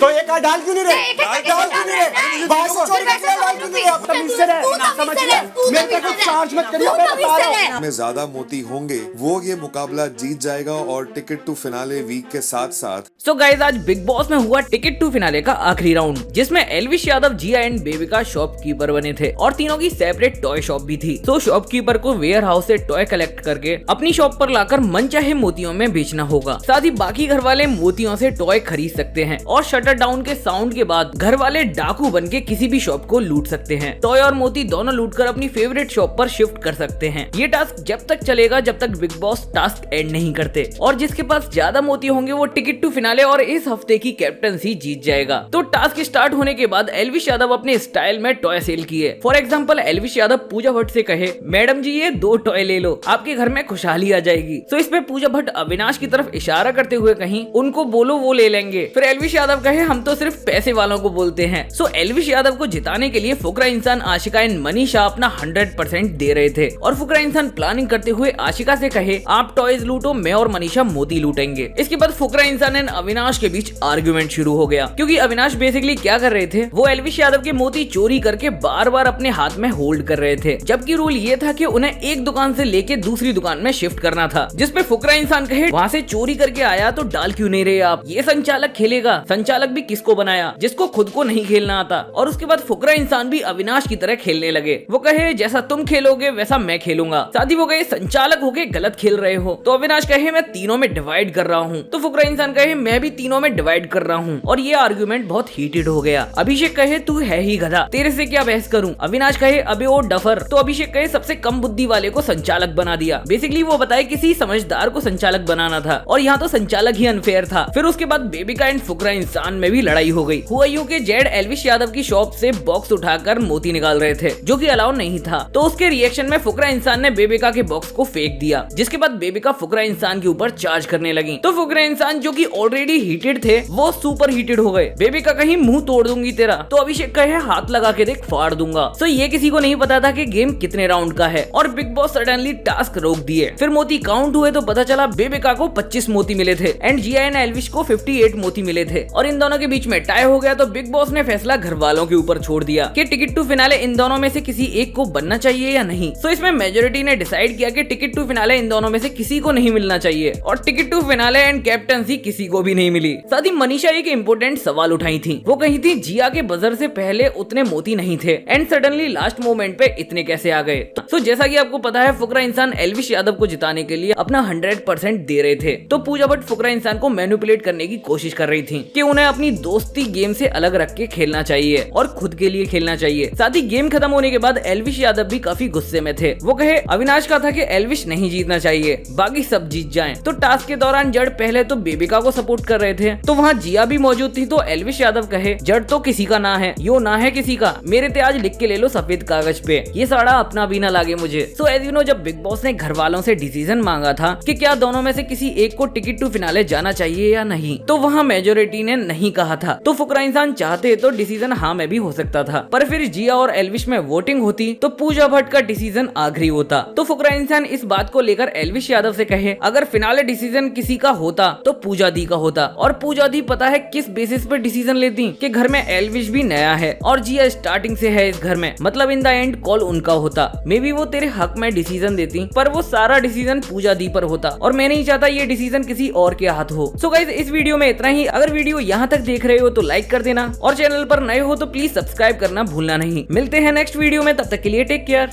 तो एक डाल क्यों नहीं रहे? डाल क्यों नहीं रहे? बाहर से चोरी करके डाल क्यों नहीं रहे? अब तमीज से रहे, समझ रहे? मेरे पे कुछ चार्ज मत करिए, मैं बता रहा हूं। में ज्यादा मोती होंगे वो ये मुकाबला जीत जाएगा और टिकट टू फिनाले वीक के साथ साथ। सो गाइस, आज बिग बॉस में हुआ टिकट टू फिनाले का आखिरी राउंड, जिसमें एल्विश यादव, जिया एंड बेबिका शॉपकीपर बने थे और तीनों की सेपरेट टॉय शॉप भी थी। तो शॉपकीपर को वेयर हाउस से टॉय कलेक्ट करके अपनी शॉप पर लाकर मनचाहे मोतियों में बेचना होगा। साथ ही बाकी घर वाले मोतियों से टॉय खरीद सकते हैं और शटर डाउन के साउंड के बाद घर वाले डाकू बन के किसी भी शॉप को लूट सकते हैं। टॉय और मोती दोनों लूटकर अपनी फेवरेट शॉप पर शिफ्ट कर सकते हैं। ये टास्क जब तक चलेगा जब तक बिग बॉस टास्क एंड नहीं करते, और जिसके पास ज्यादा मोती होंगे वो टिकट टू फिनाले और इस हफ्ते की कैप्टनसी जीत जाएगा। तो टास्क स्टार्ट होने के बाद एल्विश यादव अपने स्टाइल में टॉय सेल किए। फॉर एग्जाम्पल, एल्विश यादव पूजा भट्ट से कहे, मैडम जी ये 2 टॉय ले लो, आपके घर में खुशहाली आ जाएगी। तो इस पे पूजा भट्ट अविनाश की तरफ इशारा करते हुए कहीं, उनको बोलो वो ले लेंगे। फिर एल्विश यादव कहे, हम तो सिर्फ पैसे वालों को बोलते हैं। सो एल्विश यादव को जिताने के लिए फुकरा इंसान, आशिका एंड मनीषा अपना 100% दे रहे थे और फुकरा इंसान प्लानिंग करते हुए आशिका से कहे, आप टॉयज लूटो, मैं और मनीषा मोती लूटेंगे। इसके बाद फुकरा इंसान एंड अविनाश के बीच आर्गुमेंट शुरू हो गया, क्योंकि अविनाश बेसिकली क्या कर रहे थे, वो एल्विश यादव के मोती चोरी करके बार बार अपने हाथ में होल्ड कर रहे थे, जबकि रूल ये था कि उन्हें एक दुकान से लेके दूसरी दुकान में शिफ्ट करना था। जिसपे फुकरा इंसान कहे, वहाँ से चोरी करके आया तो डाल क्यों नहीं रहे आप, ये संचालक खेलेगा, संचालक भी किसको बनाया, जिसको खुद को नहीं खेलना आता। और उसके बाद फुकरा इंसान भी अविनाश की तरह खेलने लगे। वो कहे, जैसा तुम खेलोगे वैसा मैं खेलूंगा। साथ ही वो कहे, संचालक होके गलत खेल रहे हो। तो अविनाश कहे, मैं तीनों में डिवाइड कर रहा हूँ। तो फुकरा इंसान कहे, मैं भी तीनों में डिवाइड कर रहा हूँ। और ये आर्गुमेंट बहुत हीटेड हो गया। अभिषेक कहे, तू है ही गधा, तेरे से क्या बहस करूं। अविनाश कहे, अबे ओ डफर। तो अभिषेक कहे, सबसे कम बुद्धि वाले को संचालक बना दिया। बेसिकली वो बताए किसी समझदार को संचालक बनाना था, और यहाँ तो संचालक ही अनफेयर था। फिर उसके बाद बेबिका एंड फुकरा इंसान में भी लड़ाई हो गई। हुआ यूं कि जेड एल्विश यादव की शॉप से बॉक्स उठाकर मोती निकाल रहे थे, जो कि अलाउ नहीं था। तो उसके रिएक्शन में फुकरा इंसान ने बेबिका के बॉक्स को फेंक दिया, जिसके बाद बेबिका फुकरा इंसान के ऊपर चार्ज करने लगी। तो फुकरा इंसान, जो कि ऑलरेडी हीटेड थे, वो सुपर हीटेड हो गए। बेबिका कहीं, मुंह तोड़ दूंगी तेरा। तो अभिषेक कहे, हाथ लगा के देख, फाड़ दूंगा। तो ये किसी को नहीं पता था कि गेम कितने राउंड का है, और बिग बॉस सडनली टास्क रोक दिए। फिर मोती काउंट हुए तो पता चला बेबिका को 25 मोती मिले थे एंड जिया एंड एल्विश को 58 मोती मिले थे, और इन दोनों के बीच में टाई हो गया। तो बिग बॉस ने फैसला घर वालों के ऊपर छोड़ दिया कि टिकट टू फिनाले इन दोनों में से किसी एक को बनना चाहिए या नहीं। तो इसमें मेजोरिटी ने डिसाइड किया कि टिकट टू फिनाले इन दोनों में से किसी को नहीं मिलना चाहिए, और ticket to finale and captaincy किसी को भी नहीं मिली। साथ ही मनीषा एक इम्पोर्टेंट सवाल उठाई थी। वो कही थी, जिया के बजर से पहले उतने मोती नहीं थे एंड सडनली लास्ट मोमेंट पे इतने कैसे आ गए। तो जैसा कि आपको पता है, फुकरा इंसान एल्विश यादव को जिताने के लिए अपना 100% दे रहे थे। तो पूजा भट्ट फुकरा इंसान को मैनिपुलेट करने की कोशिश कर रही थी कि उन्हें अपनी दोस्ती गेम से अलग रख के खेलना चाहिए और खुद के लिए खेलना चाहिए। साथ ही गेम खत्म होने के बाद एल्विश यादव भी काफी गुस्से में थे। वो कहे, अविनाश का था कि एल्विश नहीं जीतना चाहिए, बाकी सब जीत जाएं। तो टास्क के दौरान जड़ पहले तो बेबिका को सपोर्ट कर रहे थे, तो वहाँ जिया भी मौजूद थी। तो एल्विश यादव कहे, जड़ तो किसी का ना है, यो ना है किसी का, मेरे ते आज लिख के ले लो सफेद कागज पे, ये साड़ा अपना भी ना लागे मुझे। सो एज यू नो, जब बिग बॉस ने घर वालों से डिसीजन मांगा था कि क्या दोनों में से किसी एक को टिकट टू फिनाले जाना चाहिए या नहीं, तो वहाँ मेजोरिटी ने नहीं कहा था। तो फुकरा इंसान चाहते तो डिसीजन हाँ में भी हो सकता था, पर फिर जिया और एल्विश में वोटिंग होती तो पूजा भट्ट का डिसीजन आखिरी होता। तो फुकरा इंसान इस बात को लेकर एल्विश यादव से कहे, अगर फिनाले डिसीजन किसी का होता तो पूजा दी का होता, और पूजा दी पता है किस बेसिस पर डिसीजन लेती कि घर में एल्विश भी नया है और जिया स्टार्टिंग से है इस घर में, मतलब इन द एंड कॉल उनका होता। मे बी वो तेरे हक में डिसीजन देती, पर वो सारा डिसीजन पूजा दी पर होता, और मैं नहीं चाहता ये डिसीजन किसी और के हाथ हो। सो गाइस, इस वीडियो में इतना ही। अगर वीडियो यहाँ तक देख रहे हो तो लाइक कर देना, और चैनल पर नए हो तो प्लीज सब्सक्राइब करना भूलना नहीं। मिलते हैं नेक्स्ट वीडियो में, तब तक के लिए टेक केयर।